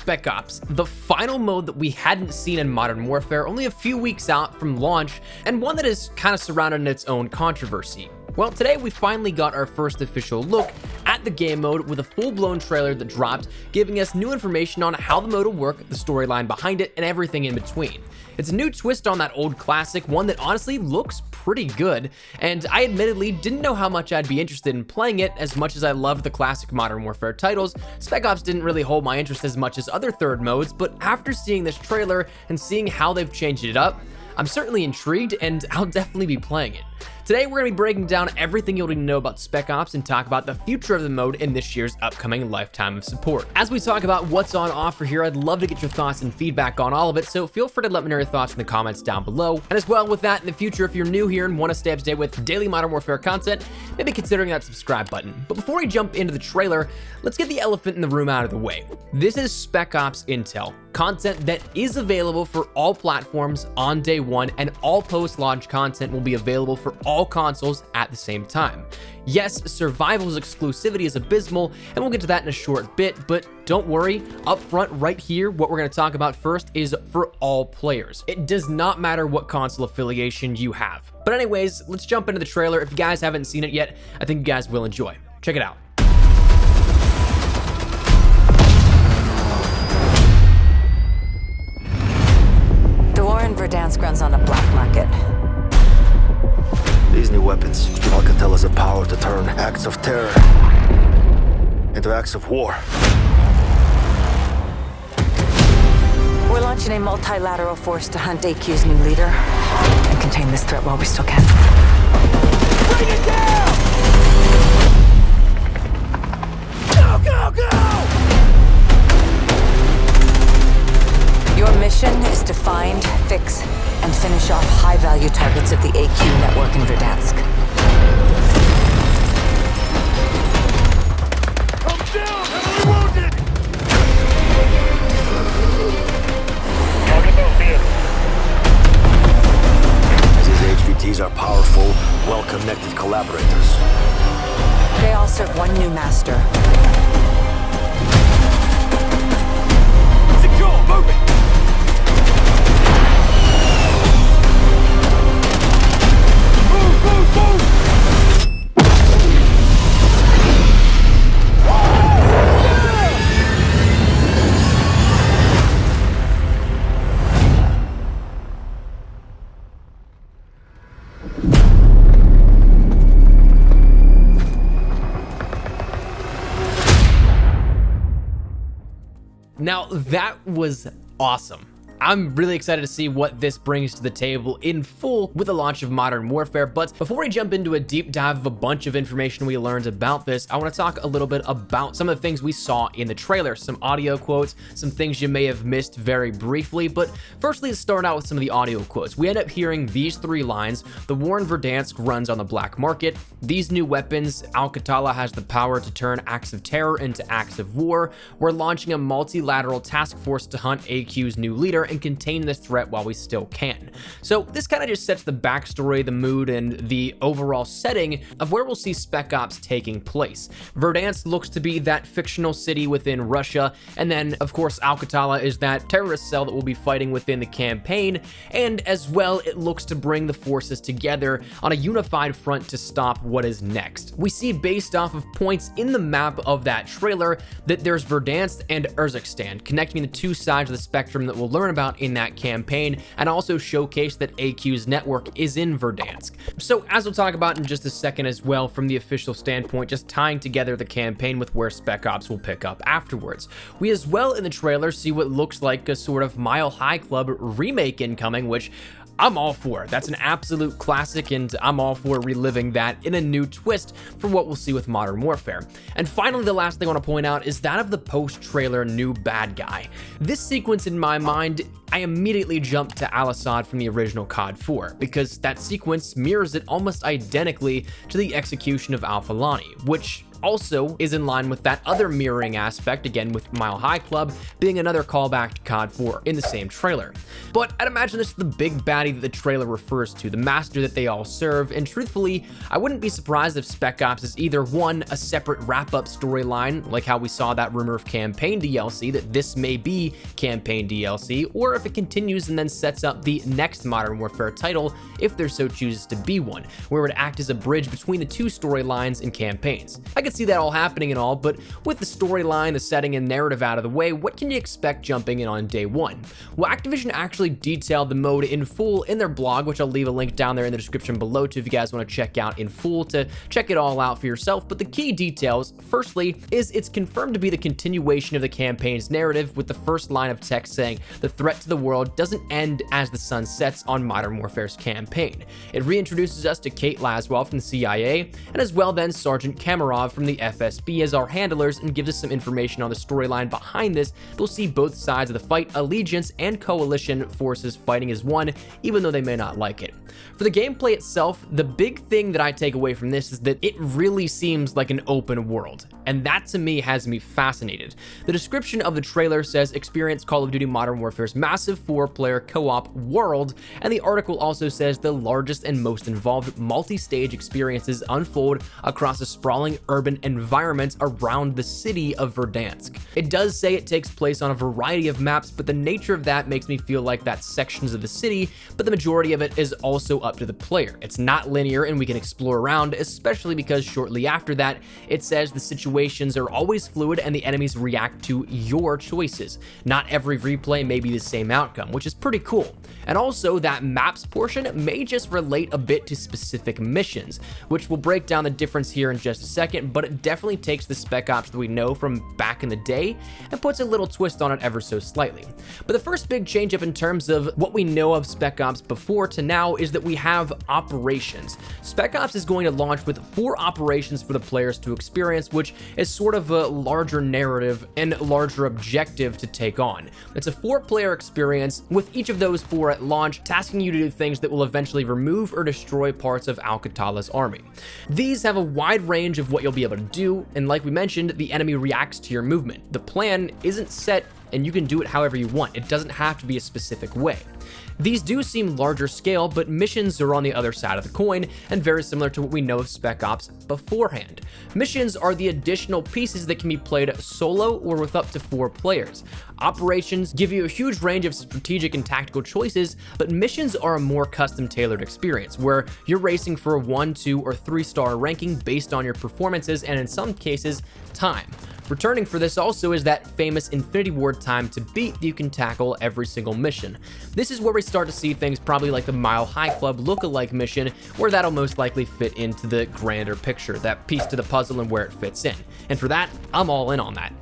Spec Ops, the final mode that we hadn't seen in Modern Warfare, only a few weeks out from launch, and one that is kind of surrounded in its own controversy. Well, today we finally got our first official look at the game mode with a full-blown trailer that dropped, giving us new information on how the mode will work, the storyline behind it, and everything in between. It's a new twist on that old classic, one that honestly looks pretty good, and I admittedly didn't know how much I'd be interested in playing it. As much as I loved the classic Modern Warfare titles, Spec Ops didn't really hold my interest as much as other third modes, but after seeing this trailer and seeing how they've changed it up, I'm certainly intrigued, and I'll definitely be playing it. Today, we're going to be breaking down everything you'll need to know about Spec Ops and talk about the future of the mode in this year's upcoming lifetime of support. As we talk about what's on offer here, I'd love to get your thoughts and feedback on all of it, so feel free to let me know your thoughts in the comments down below. And as well, with that, in the future, if you're new here and want to stay up to date with daily Modern Warfare content, maybe considering that subscribe button. But before we jump into the trailer, let's get the elephant in the room out of the way. This is Spec Ops Intel, content that is available for all platforms on day one, and all post-launch content will be available for all consoles at the same time. Yes, Survival's exclusivity is abysmal, and we'll get to that in a short bit, but don't worry, up front right here, what we're going to talk about first is for all players. It does not matter what console affiliation you have. But anyways, let's jump into the trailer. If you guys haven't seen it yet, I think you guys will enjoy. Check it out. The war in Verdansk runs on a black market. These new weapons give Alcatraz the power to turn acts of terror into acts of war. We're launching a multilateral force to hunt AQ's new leader and contain this threat while we still can. Bring it down! Go, go, go! Your mission is to find, fix, and finish off high-value targets of the AQ network in Verdansk. Come down! Heavily wounded! These HVTs are powerful, well-connected collaborators. They all serve one new master. Secure! Move it! Now, that was awesome. I'm really excited to see what this brings to the table in full with the launch of Modern Warfare, but before we jump into a deep dive of a bunch of information we learned about this, I want to talk a little bit about some of the things we saw in the trailer, some audio quotes, some things you may have missed very briefly, but firstly, let's start out with some of the audio quotes. We end up hearing these three lines: the war in Verdansk runs on the black market, these new weapons, Alcatraz has the power to turn acts of terror into acts of war, we're launching a multilateral task force to hunt AQ's new leader and contain this threat while we still can. So this kind of just sets the backstory, the mood, and the overall setting of where we'll see Spec Ops taking place. Verdansk looks to be that fictional city within Russia, and then of course Alcatraz is that terrorist cell that will be fighting within the campaign, and as well it looks to bring the forces together on a unified front to stop what is next. We see, based off of points in the map of that trailer, that there's Verdansk and Urzikstan, connecting the two sides of the spectrum that we'll learn about in that campaign, and also showcase that AQ's network is in Verdansk. So as we'll talk about in just a second as well, from the official standpoint, just tying together the campaign with where Spec Ops will pick up afterwards. We as well in the trailer see what looks like a sort of Mile High Club remake incoming, which I'm all for. That's an absolute classic, and I'm all for reliving that in a new twist for what we'll see with Modern Warfare. And finally, the last thing I want to point out is that of the post-trailer new bad guy. This sequence, in my mind, I immediately jumped to Al-Assad from the original COD 4, because that sequence mirrors it almost identically to the execution of Al-Falani, which also is in line with that other mirroring aspect, again with Mile High Club being another callback to COD 4 in the same trailer. But I'd imagine this is the big baddie that the trailer refers to, the master that they all serve, and truthfully, I wouldn't be surprised if Spec Ops is either one, a separate wrap-up storyline, like how we saw that rumor of campaign DLC, that this may be campaign DLC, or if it continues and then sets up the next Modern Warfare title, if there so chooses to be one, where it would act as a bridge between the two storylines and campaigns. I could see that all happening and all, but with the storyline, the setting, and narrative out of the way, what can you expect jumping in on day one? Well, Activision actually detailed the mode in full in their blog, which I'll leave a link down there in the description below too if you guys want to check out in full to check it all out for yourself. But the key details, firstly, is it's confirmed to be the continuation of the campaign's narrative, with the first line of text saying the threat to the world doesn't end as the sun sets on Modern Warfare's campaign. It reintroduces us to Kate Laswell from the CIA, and as well then Sergeant Kamarov from the FSB as our handlers, and gives us some information on the storyline behind this. We'll see both sides of the fight, Allegiance and Coalition forces fighting as one, even though they may not like it. For the gameplay itself, the big thing that I take away from this is that it really seems like an open world, and that to me has me fascinated. The description of the trailer says experience Call of Duty Modern Warfare's massive 4-player co-op world, and the article also says the largest and most involved multi-stage experiences unfold across a sprawling urban environment around the city of Verdansk. It does say it takes place on a variety of maps, but the nature of that makes me feel like that's sections of the city, but the majority of it is also up to the player. It's not linear and we can explore around, especially because shortly after that, it says the situations are always fluid and the enemies react to your choices. Not every replay may be the same outcome, which is pretty cool. And also that maps portion may just relate a bit to specific missions, which we'll break down the difference here in just a second, but it definitely takes the Spec Ops that we know from back in the day and puts a little twist on it ever so slightly. But the first big change up in terms of what we know of Spec Ops before to now is that we have operations. Spec Ops is going to launch with 4 operations for the players to experience, which is sort of a larger narrative and larger objective to take on. It's a 4-player experience, with each of those 4 at launch tasking you to do things that will eventually remove or destroy parts of Al-Qatala's army. These have a wide range of what you'll be able to do, and like we mentioned, the enemy reacts to your movement. The plan isn't set and you can do it however you want. It doesn't have to be a specific way. These do seem larger scale, but missions are on the other side of the coin and very similar to what we know of Spec Ops beforehand. Missions are the additional pieces that can be played solo or with up to 4 players. Operations give you a huge range of strategic and tactical choices, but missions are a more custom-tailored experience where you're racing for a 1, 2, or 3-star ranking based on your performances and in some cases, time. Returning for this also is that famous Infinity Ward time to beat that you can tackle every single mission. This is where we start to see things probably like the Mile High Club look-alike mission, where that'll most likely fit into the grander picture, that piece to the puzzle and where it fits in. And for that, I'm all in on that.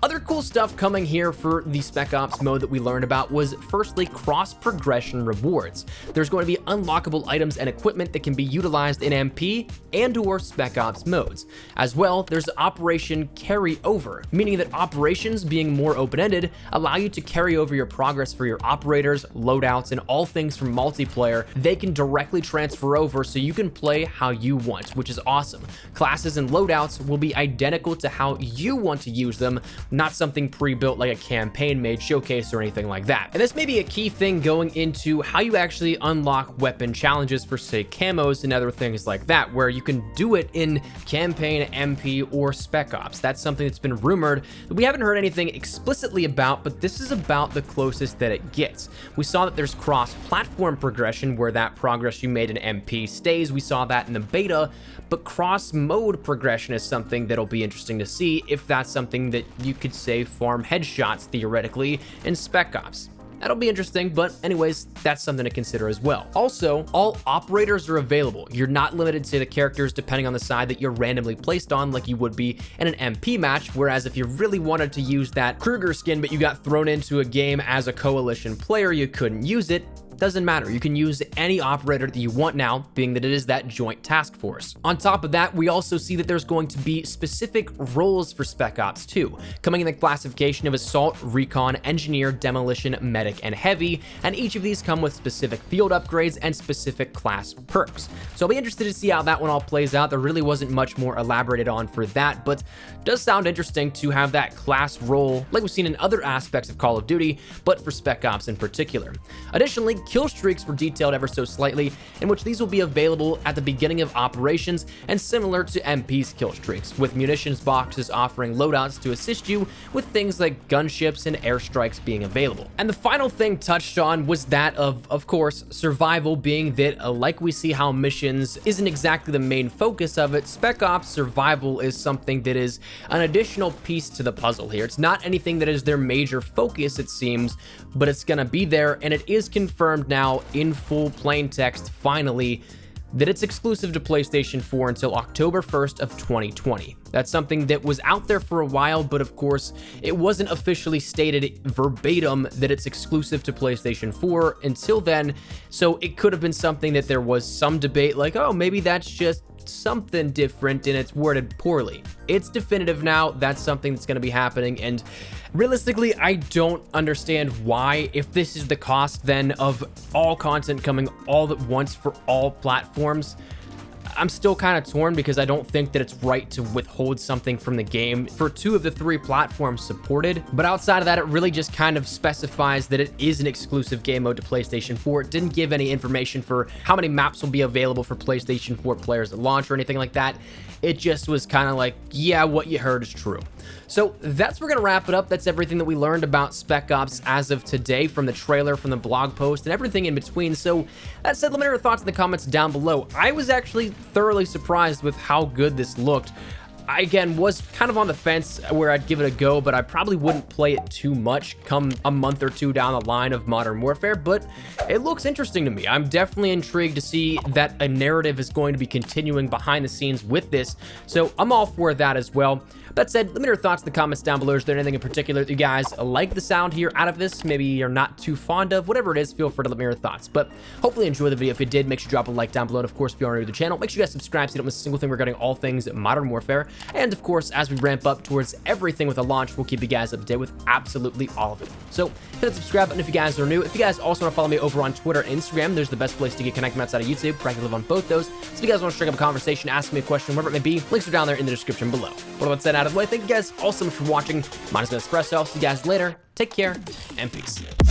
Other cool stuff coming here for the Spec Ops mode that we learned about was firstly cross-progression rewards. There's going to be unlockable items and equipment that can be utilized in MP and/or Spec Ops modes. As well, there's Operation Carry Over, meaning that operations, being more open-ended, allow you to carry over your progress for your operators, loadouts, and all things from multiplayer. They can directly transfer over so you can play how you want, which is awesome. Classes and loadouts will be identical to how you want to use them, not something pre-built like a campaign-made showcase or anything like that. And this may be a key thing going into how you actually unlock weapon challenges for, say, camos and other things like that, where you can do it in campaign, MP, or Spec Ops. That's something that's been rumored that we haven't heard anything explicitly about, but this is about the closest that it gets. We saw that there's cross-platform progression where that progress you made in MP stays. We saw that in the beta, but cross-mode progression is something that'll be interesting to see if that's something that you could say farm headshots theoretically in Spec Ops. That'll be interesting, but anyways, that's something to consider as well. Also, all operators are available. You're not limited to the characters depending on the side that you're randomly placed on like you would be in an MP match, whereas if you really wanted to use that Kruger skin but you got thrown into a game as a Coalition player, you couldn't use it. doesn't matter. You can use any operator that you want now, being that it is that joint task force. On top of that, we also see that there's going to be specific roles for Spec Ops 2, coming in the classification of Assault, Recon, Engineer, Demolition, Medic, and Heavy, and each of these come with specific field upgrades and specific class perks. So I'll be interested to see how that one all plays out. There really wasn't much more elaborated on for that, but it does sound interesting to have that class role like we've seen in other aspects of Call of Duty, but for Spec Ops in particular. Additionally, kill streaks were detailed ever so slightly, in which these will be available at the beginning of operations and similar to MP's kill streaks, with munitions boxes offering loadouts to assist you with things like gunships and airstrikes being available. And the final thing touched on was that of course, survival, being that like we see how missions isn't exactly the main focus of it, Spec Ops survival is something that is an additional piece to the puzzle here. It's not anything that is their major focus, it seems, but it's gonna be there, and it is confirmed now in full plain text finally that it's exclusive to PlayStation 4 until October 1st of 2020. That's something that was out there for a while, but of course, it wasn't officially stated verbatim that it's exclusive to PlayStation 4 until then, so it could have been something that there was some debate like, oh, maybe that's just something different and it's worded poorly. It's definitive now, that's something that's going to be happening, and realistically, I don't understand why, if this is the cost then of all content coming all at once for all platforms. I'm still kind of torn because I don't think that it's right to withhold something from the game for 2 of the 3 platforms supported. But outside of that, it really just kind of specifies that it is an exclusive game mode to PlayStation 4. It didn't give any information for how many maps will be available for PlayStation 4 players at launch or anything like that. It just was kind of like, yeah, what you heard is true. So that's where we're going to wrap it up. That's everything that we learned about Spec Ops as of today from the trailer, from the blog post, and everything in between. So that said, let me know your thoughts in the comments down below. I was actually thoroughly surprised with how good this looked. I, again, was kind of on the fence where I'd give it a go, but I probably wouldn't play it too much come a month or 2 down the line of Modern Warfare, but it looks interesting to me. I'm definitely intrigued to see that a narrative is going to be continuing behind the scenes with this, so I'm all for that as well. That said, let me know your thoughts in the comments down below. Is there anything in particular that you guys like the sound here out of this? Maybe you're not too fond of? Whatever it is, feel free to let me know your thoughts. But hopefully you enjoyed the video. If you did, make sure you drop a like down below. And of course, if you are new to the channel, make sure you guys subscribe so you don't miss a single thing regarding all things Modern Warfare. And of course, as we ramp up towards everything with a launch, we'll keep you guys up to date with absolutely all of it. So hit that subscribe button if you guys are new. If you guys also want to follow me over on Twitter and Instagram, there's the best place to get connected outside of YouTube. I can live on both those. So if you guys want to strike up a conversation, ask me a question, whatever it may be, links are down there in the description below. With that said, out of the way, thank you guys all so much for watching. Mine has been Espresso. I'll see you guys later. Take care and peace.